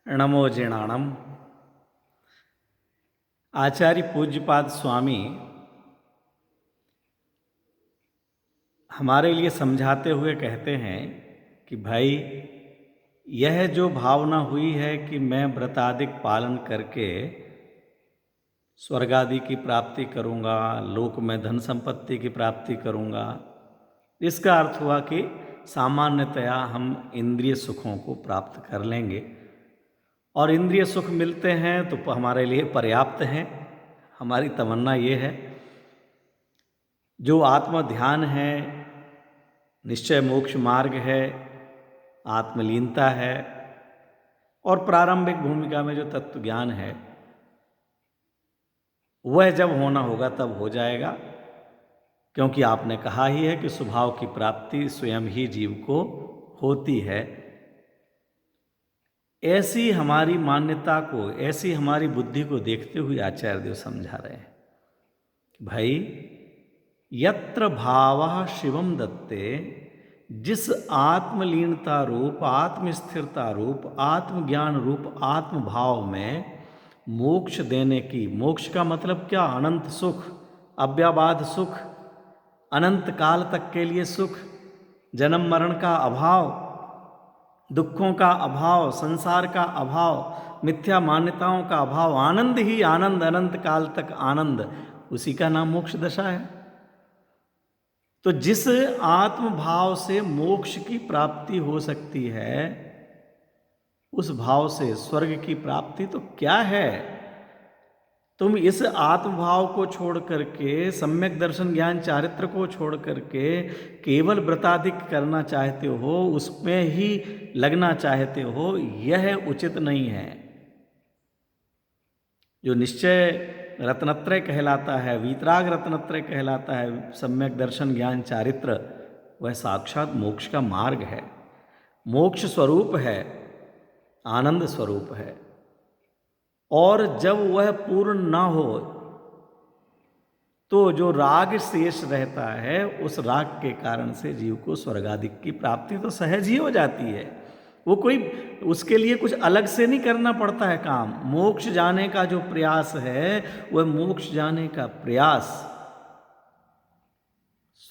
नमो जिणाणम। आचार्य पूज्यपाद स्वामी हमारे लिए समझाते हुए कहते हैं कि भाई यह जो भावना हुई है कि मैं व्रतादिक पालन करके स्वर्ग आदि की प्राप्ति करूँगा, लोक में धन संपत्ति की प्राप्ति करूँगा, इसका अर्थ हुआ कि सामान्यतया हम इंद्रिय सुखों को प्राप्त कर लेंगे और इंद्रिय सुख मिलते हैं तो हमारे लिए पर्याप्त हैं। हमारी तमन्ना ये है, जो आत्म ध्यान है, निश्चय मोक्ष मार्ग है, आत्मलीनता है और प्रारंभिक भूमिका में जो तत्व ज्ञान है वह जब होना होगा तब हो जाएगा, क्योंकि आपने कहा ही है कि स्वभाव की प्राप्ति स्वयं ही जीव को होती है। ऐसी हमारी मान्यता को, ऐसी हमारी बुद्धि को देखते हुए आचार्य देव समझा रहे हैं, भाई यत्र भावः शिवम दत्ते, जिस आत्मलीनता रूप, आत्मस्थिरता रूप, आत्मज्ञान रूप आत्मभाव में मोक्ष देने की, मोक्ष का मतलब क्या? अनंत सुख, अव्याबाध सुख, अनंत काल तक के लिए सुख, जन्म मरण का अभाव, दुखों का अभाव, संसार का अभाव, मिथ्या मान्यताओं का अभाव, आनंद ही आनंद, अनंत काल तक आनंद, उसी का नाम मोक्ष दशा है। तो जिस आत्म भाव से मोक्ष की प्राप्ति हो सकती है, उस भाव से स्वर्ग की प्राप्ति तो क्या है? तुम इस आत्मभाव को छोड़ करके, सम्यक दर्शन ज्ञान चारित्र को छोड़ करके केवल व्रताधिक करना चाहते हो, उसमें ही लगना चाहते हो, यह उचित नहीं है। जो निश्चय रत्नत्रय कहलाता है, वीतराग रत्नत्रय कहलाता है, सम्यक दर्शन ज्ञान चारित्र, वह साक्षात मोक्ष का मार्ग है, मोक्ष स्वरूप है, आनंद स्वरूप है। और जब वह पूर्ण ना हो तो जो राग शेष रहता है, उस राग के कारण से जीव को स्वर्गादिक की प्राप्ति तो सहज ही हो जाती है। वो कोई उसके लिए कुछ अलग से नहीं करना पड़ता है काम। मोक्ष जाने का जो प्रयास है, वह मोक्ष जाने का प्रयास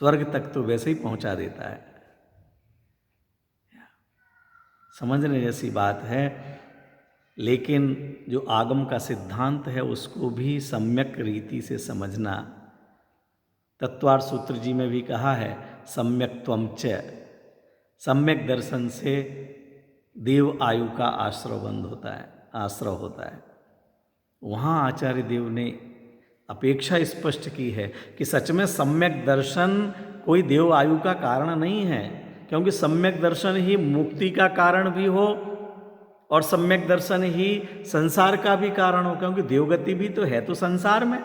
स्वर्ग तक तो वैसे ही पहुंचा देता है। समझने जैसी बात है, लेकिन जो आगम का सिद्धांत है उसको भी सम्यक रीति से समझना। तत्वार्थ सूत्र जी में भी कहा है, सम्यक त्वम च, सम्यक दर्शन से देव आयु का आश्रय बंद होता है, आश्रय होता है। वहाँ आचार्य देव ने अपेक्षा स्पष्ट की है कि सच में सम्यक दर्शन कोई देव आयु का कारण नहीं है, क्योंकि सम्यक दर्शन ही मुक्ति का कारण भी हो और सम्यक दर्शन ही संसार का भी कारण हो, क्योंकि देवगति भी तो है तो संसार में।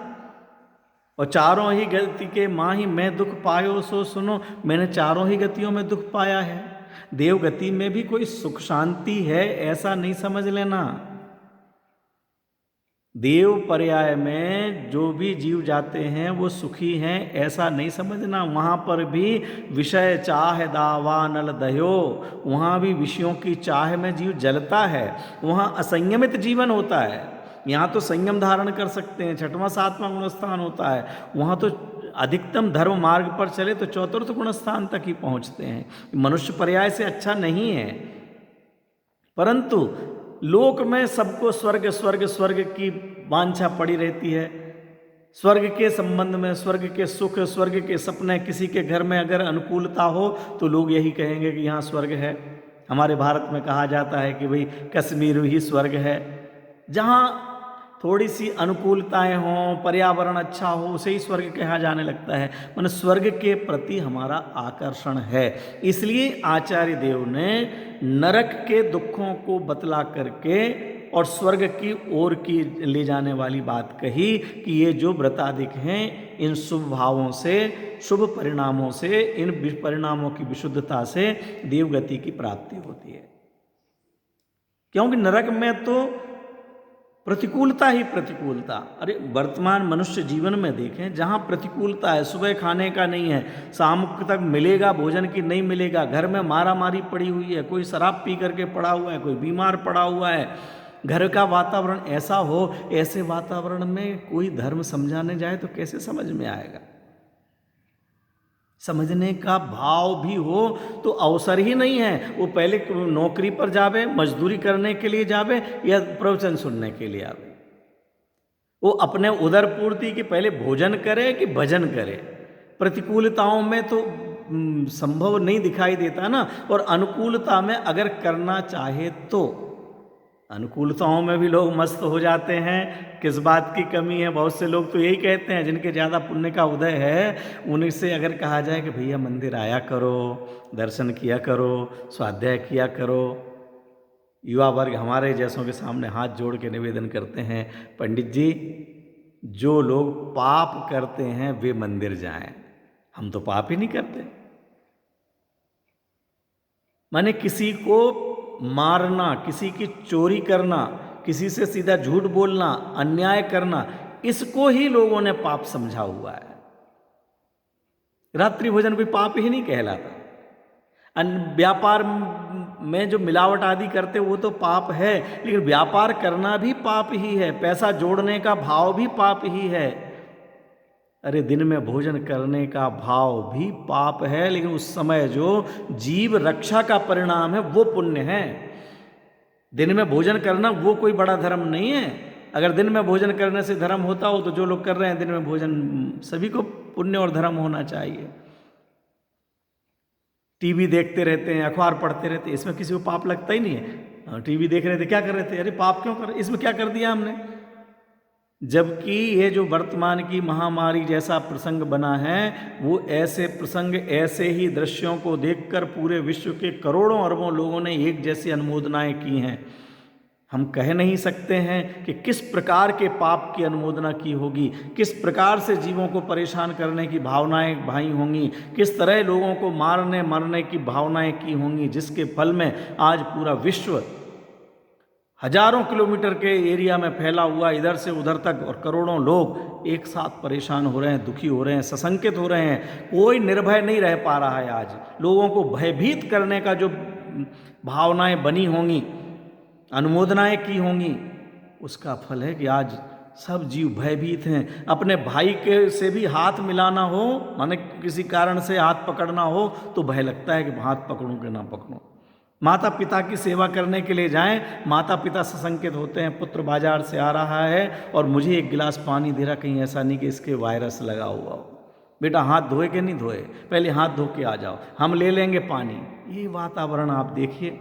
और चारों ही गति के माही मैं दुख पायो सो सुनो, मैंने चारों ही गतियों में दुख पाया है। देवगति में भी कोई सुख शांति है ऐसा नहीं समझ लेना। देव पर्याय में जो भी जीव जाते हैं वो सुखी हैं ऐसा नहीं समझना। वहाँ पर भी विषय चाह दावा नल दह्यो, वहाँ भी विषयों की चाह में जीव जलता है, वहाँ असंयमित जीवन होता है। यहाँ तो संयम धारण कर सकते हैं, छठवां सातवां गुणस्थान होता है, वहाँ तो अधिकतम धर्म मार्ग पर चले तो चतुर्थ गुणस्थान तक ही पहुँचते हैं। मनुष्य पर्याय से अच्छा नहीं है, परंतु लोक में सबको स्वर्ग स्वर्ग स्वर्ग की वांछा पड़ी रहती है। स्वर्ग के संबंध में, स्वर्ग के सुख, स्वर्ग के सपने, किसी के घर में अगर अनुकूलता हो तो लोग यही कहेंगे कि यहाँ स्वर्ग है। हमारे भारत में कहा जाता है कि भाई कश्मीर ही स्वर्ग है। जहाँ थोड़ी सी अनुकूलताएं हों, पर्यावरण अच्छा हो, उसे ही स्वर्ग कहा जाने लगता है। माने स्वर्ग के प्रति हमारा आकर्षण है। इसलिए आचार्य देव ने नरक के दुखों को बतला करके और स्वर्ग की ओर की ले जाने वाली बात कही कि ये जो व्रताधिक हैं, इन शुभ भावों से, शुभ परिणामों से, इन परिणामों की विशुद्धता से देवगति की प्राप्ति होती है। क्योंकि नरक में तो प्रतिकूलता ही प्रतिकूलता। अरे वर्तमान मनुष्य जीवन में देखें, जहाँ प्रतिकूलता है, सुबह खाने का नहीं है, शाम तक मिलेगा भोजन की नहीं मिलेगा, घर में मारा मारी पड़ी हुई है, कोई शराब पी करके पड़ा हुआ है, कोई बीमार पड़ा हुआ है, घर का वातावरण ऐसा हो, ऐसे वातावरण में कोई धर्म समझाने जाए तो कैसे समझ में आएगा? समझने का भाव भी हो तो अवसर ही नहीं है। वो पहले नौकरी पर जावे, मजदूरी करने के लिए जावे या प्रवचन सुनने के लिए आवे। वो अपने उदर पूर्ति की पहले भोजन करे कि भजन करे। प्रतिकूलताओं में तो संभव नहीं दिखाई देता ना, और अनुकूलता में अगर करना चाहे तो अनुकूलताओं में भी लोग मस्त हो जाते हैं। किस बात की कमी है? बहुत से लोग तो यही कहते हैं, जिनके ज़्यादा पुण्य का उदय है उन्हीं से अगर कहा जाए कि भैया मंदिर आया करो, दर्शन किया करो, स्वाध्याय किया करो, युवा वर्ग हमारे जैसों के सामने हाथ जोड़ के निवेदन करते हैं, पंडित जी जो लोग पाप करते हैं वे मंदिर जाएं, हम तो पाप ही नहीं करते। माने किसी को मारना, किसी की चोरी करना, किसी से सीधा झूठ बोलना, अन्याय करना, इसको ही लोगों ने पाप समझा हुआ है। रात्रि भोजन कोई पाप ही नहीं कहलाता। व्यापार में जो मिलावट आदि करते वो तो पाप है, लेकिन व्यापार करना भी पाप ही है, पैसा जोड़ने का भाव भी पाप ही है। अरे दिन में भोजन करने का भाव भी पाप है, लेकिन उस समय जो जीव रक्षा का परिणाम है वो पुण्य है। दिन में भोजन करना वो कोई बड़ा धर्म नहीं है। अगर दिन में भोजन करने से धर्म होता हो तो जो लोग कर रहे हैं दिन में भोजन, सभी को पुण्य और धर्म होना चाहिए। टीवी देखते रहते हैं, अखबार पढ़ते रहते हैं, इसमें किसी को पाप लगता ही नहीं है। टीवी देख रहे थे, क्या कर रहे थे? अरे पाप क्यों कर रहे? इसमें क्या कर दिया हमने? जबकि ये जो वर्तमान की महामारी जैसा प्रसंग बना है, वो ऐसे प्रसंग, ऐसे ही दृश्यों को देखकर पूरे विश्व के करोड़ों अरबों लोगों ने एक जैसी अनुमोदनाएं की हैं। हम कह नहीं सकते हैं कि किस प्रकार के पाप की अनुमोदना की होगी, किस प्रकार से जीवों को परेशान करने की भावनाएं भाई होंगी, किस तरह लोगों को मारने मरने की भावनाएं की होंगी, जिसके फल में आज पूरा विश्व हजारों किलोमीटर के एरिया में फैला हुआ इधर से उधर तक, और करोड़ों लोग एक साथ परेशान हो रहे हैं, दुखी हो रहे हैं, सशंकित हो रहे हैं। कोई निर्भय नहीं रह पा रहा है। आज लोगों को भयभीत करने का जो भावनाएं बनी होंगी, अनुमोदनाएं की होंगी, उसका फल है कि आज सब जीव भयभीत हैं। अपने भाई के से भी हाथ मिलाना हो, माने किसी कारण से हाथ पकड़ना हो, तो भय लगता है कि हाथ पकड़ूं कि ना पकड़ूं। माता पिता की सेवा करने के लिए जाएं, माता पिता सशंकित होते हैं, पुत्र बाजार से आ रहा है और मुझे एक गिलास पानी दे रहा, कहीं ऐसा नहीं कि इसके वायरस लगा हुआ हो। बेटा हाथ धोए कि नहीं धोए? पहले हाथ धो के आ जाओ, हम ले लेंगे पानी। ये वातावरण आप देखिए।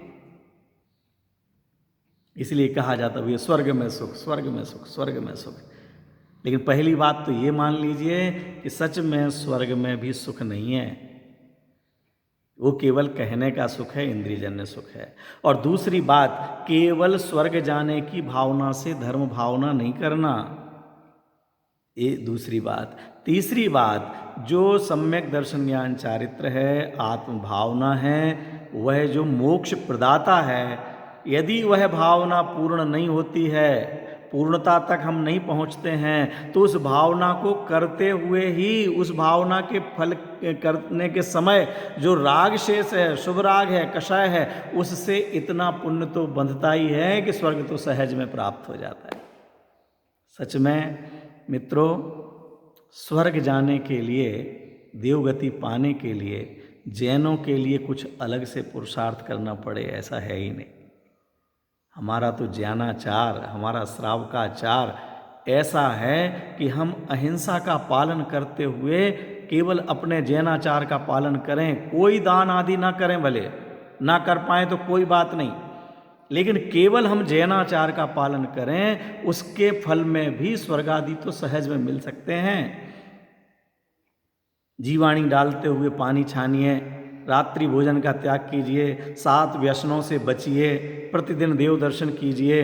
इसलिए कहा जाता है स्वर्ग में सुख, स्वर्ग में सुख, स्वर्ग में सुख। लेकिन पहली बात तो ये मान लीजिए कि सच में स्वर्ग में भी सुख नहीं है, वो केवल कहने का सुख है, इंद्रियजन्य सुख है। और दूसरी बात, केवल स्वर्ग जाने की भावना से धर्म भावना नहीं करना, ये दूसरी बात। तीसरी बात, जो सम्यक दर्शन ज्ञान चारित्र है, आत्म भावना है, वह जो मोक्ष प्रदाता है, यदि वह भावना पूर्ण नहीं होती है, पूर्णता तक हम नहीं पहुंचते हैं, तो उस भावना को करते हुए ही उस भावना के फल करने के समय जो राग शेष है, शुभ राग है, कषाय है, उससे इतना पुण्य तो बंधता ही है कि स्वर्ग तो सहज में प्राप्त हो जाता है। सच में मित्रों, स्वर्ग जाने के लिए, देवगति पाने के लिए जैनों के लिए कुछ अलग से पुरुषार्थ करना पड़े ऐसा है ही नहीं। हमारा तो ज्ञानाचार, हमारा श्रावकाचार ऐसा है कि हम अहिंसा का पालन करते हुए केवल अपने जैनाचार का पालन करें, कोई दान आदि ना करें, भले ना कर पाएँ तो कोई बात नहीं, लेकिन केवल हम जैनाचार का पालन करें, उसके फल में भी स्वर्ग आदि तो सहज में मिल सकते हैं। जीवाणी डालते हुए पानी छानिए, रात्रि भोजन का त्याग कीजिए, 7 व्यसनों से बचिए, प्रतिदिन देव दर्शन कीजिए,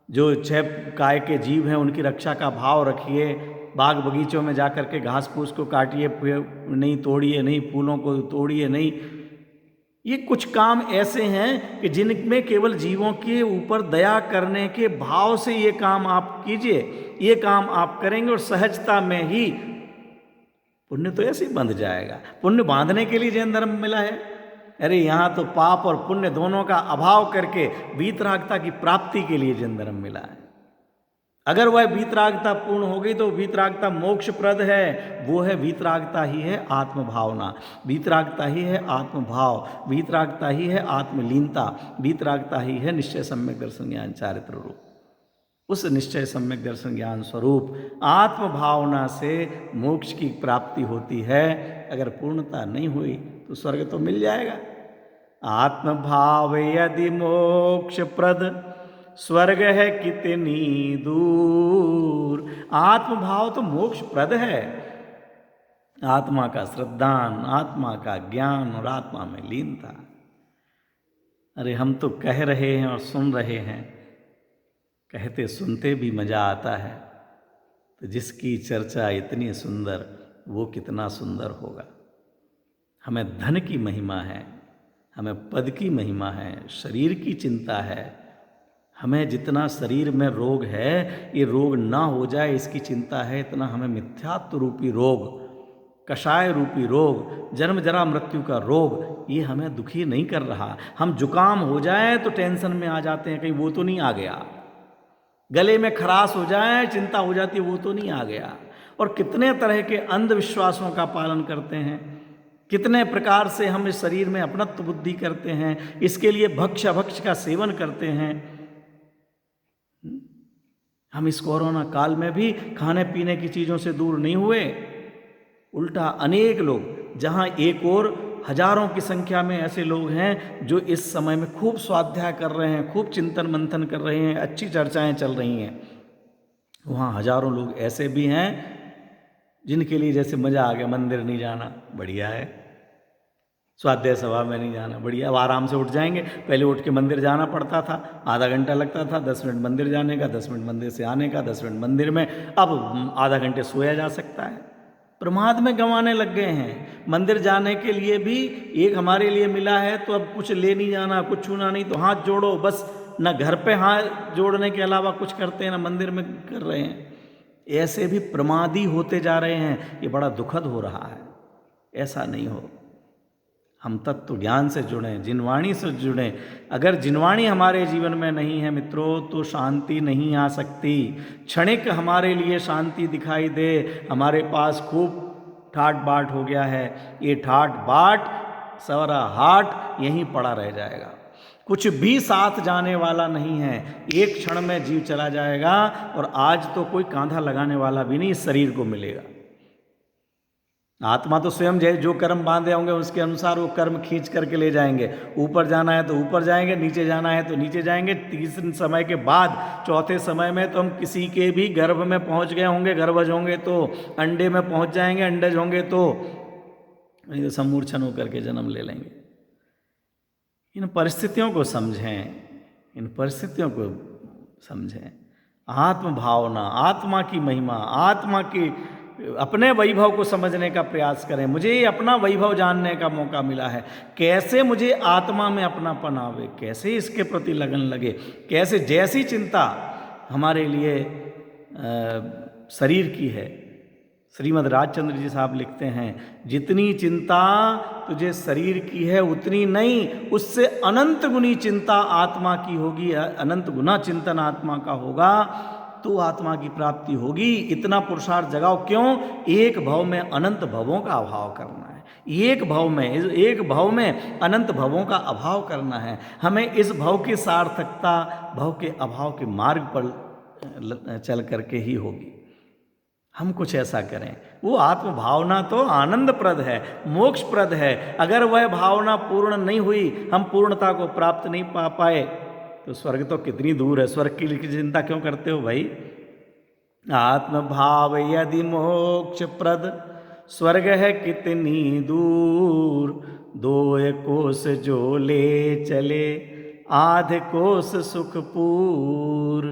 जो 6 काय के जीव हैं उनकी रक्षा का भाव रखिए, बाग बगीचों में जाकर के घास फूस को काटिए नहीं, तोड़िए नहीं, फूलों को तोड़िए नहीं। ये कुछ काम ऐसे हैं कि जिनमें केवल जीवों के ऊपर दया करने के भाव से ये काम आप कीजिए। ये काम आप करेंगे और सहजता में ही पुण्य तो ऐसे ही बंध जाएगा। पुण्य बांधने के लिए जैन धर्म मिला है, अरे यहाँ तो पाप और पुण्य दोनों का अभाव करके वीतरागता की प्राप्ति के लिए जन्म मिला है। अगर वह वीतरागता पूर्ण हो गई तो वीतरागता मोक्षप्रद है। वो है वीतरागता ही है आत्मभावना, वीतरागता ही है आत्मभाव, वीतरागता ही है आत्मलीनता, वीतरागता ही है निश्चय सम्यक दर्शन ज्ञान चारित्र रूप। उस निश्चय सम्यक दर्शन ज्ञान स्वरूप आत्मभावना से मोक्ष की प्राप्ति होती है। अगर पूर्णता नहीं हुई तो स्वर्ग तो मिल जाएगा। आत्मभाव यदि मोक्षप्रद स्वर्ग है कितनी दूर। आत्मभाव तो मोक्षप्रद है। आत्मा का श्रद्धान, आत्मा का ज्ञान और आत्मा में लीनता। अरे हम तो कह रहे हैं और सुन रहे हैं, कहते सुनते भी मजा आता है। तो जिसकी चर्चा इतनी सुंदर, वो कितना सुंदर होगा। हमें धन की महिमा है, हमें पद की महिमा है, शरीर की चिंता है। हमें जितना शरीर में रोग है, ये रोग ना हो जाए इसकी चिंता है। इतना हमें मिथ्यात्व रूपी रोग, कषाय रूपी रोग, जन्म जरा मृत्यु का रोग, ये हमें दुखी नहीं कर रहा। हम जुकाम हो जाए तो टेंशन में आ जाते हैं, कहीं वो तो नहीं आ गया। गले में खराश हो जाए चिंता हो जाती है, वो तो नहीं आ गया। और कितने तरह के अंधविश्वासों का पालन करते हैं, कितने प्रकार से हम इस शरीर में अपनत्व बुद्धि करते हैं, इसके लिए भक्ष अभक्ष का सेवन करते हैं। हम इस कोरोना काल में भी खाने पीने की चीज़ों से दूर नहीं हुए। उल्टा अनेक लोग, जहाँ एक और हजारों की संख्या में ऐसे लोग हैं जो इस समय में खूब स्वाध्याय कर रहे हैं, खूब चिंतन मंथन कर रहे हैं, अच्छी चर्चाएं चल रही हैं, वहाँ हजारों लोग ऐसे भी हैं जिनके लिए जैसे मज़ा आ गया, मंदिर नहीं जाना बढ़िया है, स्वाध्याय सभा में नहीं जाना बढ़िया, अब आराम से उठ जाएंगे। पहले उठ के मंदिर जाना पड़ता था, आधा घंटा लगता था, 10 मिनट मंदिर जाने का, 10 मिनट मंदिर से आने का, 10 मिनट मंदिर में, अब आधा घंटे सोया जा सकता है। प्रमाद में गंवाने लग गए हैं। मंदिर जाने के लिए भी एक हमारे लिए मिला है, तो अब कुछ ले नहीं जाना, कुछ छूना नहीं, तो हाथ जोड़ो बस। न घर पे हाथ जोड़ने के अलावा कुछ करते हैं, ना मंदिर में कर रहे हैं। ऐसे भी प्रमादी होते जा रहे हैं। ये बड़ा दुखद हो रहा है। ऐसा नहीं हो। हम तत्व ज्ञान से जुड़ें, जिनवाणी से जुड़ें। अगर जिनवाणी हमारे जीवन में नहीं है मित्रों, तो शांति नहीं आ सकती। क्षणिक हमारे लिए शांति दिखाई दे, हमारे पास खूब ठाट बाट हो गया है, ये ठाट बाट सवरा हाट यहीं पड़ा रह जाएगा। कुछ भी साथ जाने वाला नहीं है। एक क्षण में जीव चला जाएगा, और आज तो कोई कांधा लगाने वाला भी नहीं इस शरीर को मिलेगा। आत्मा तो स्वयं जो कर्म बांधे होंगे उसके अनुसार वो कर्म खींच करके ले जाएंगे। ऊपर जाना है तो ऊपर जाएंगे, नीचे जाना है तो नीचे जाएंगे। तीसरे समय के बाद चौथे समय में तो हम किसी के भी गर्भ में पहुंच गए होंगे, गर्भज होंगे तो अंडे में पहुंच जाएंगे, अंडज होंगे तो नहीं तो सम्मूर्छन होकर के जन्म ले लेंगे। इन परिस्थितियों को समझें, इन परिस्थितियों को समझें। आत्म भावना, आत्मा की महिमा, आत्मा की अपने वैभव को समझने का प्रयास करें। मुझे अपना वैभव जानने का मौका मिला है, कैसे मुझे आत्मा में अपनापन आवे, कैसे इसके प्रति लगन लगे, कैसे जैसी चिंता हमारे लिए शरीर की है। श्रीमद् राजचंद्र जी साहब लिखते हैं, जितनी चिंता तुझे शरीर की है उतनी नहीं, उससे अनंत गुनी चिंता आत्मा की होगी, अनंत गुना चिंतन आत्मा का होगा तो आत्मा की प्राप्ति होगी। इतना पुरुषार्थ जगाओ। क्यों? एक भव में अनंत भवों का अभाव करना है। एक भव में अनंत भवों का अभाव करना है। हमें इस भव की सार्थकता भव के अभाव के मार्ग पर चल करके ही होगी। हम कुछ ऐसा करें। वो आत्म भावना तो आनंदप्रद है, मोक्षप्रद है। अगर वह भावना पूर्ण नहीं हुई, हम पूर्णता को प्राप्त नहीं पा पाए, तो स्वर्ग तो कितनी दूर है। स्वर्ग की चिंता क्यों करते हो भाई? आत्म भाव यदि मोक्ष प्रद स्वर्ग है कितनी दूर। 2 कोस जो ले चले आध कोस सुखपूर।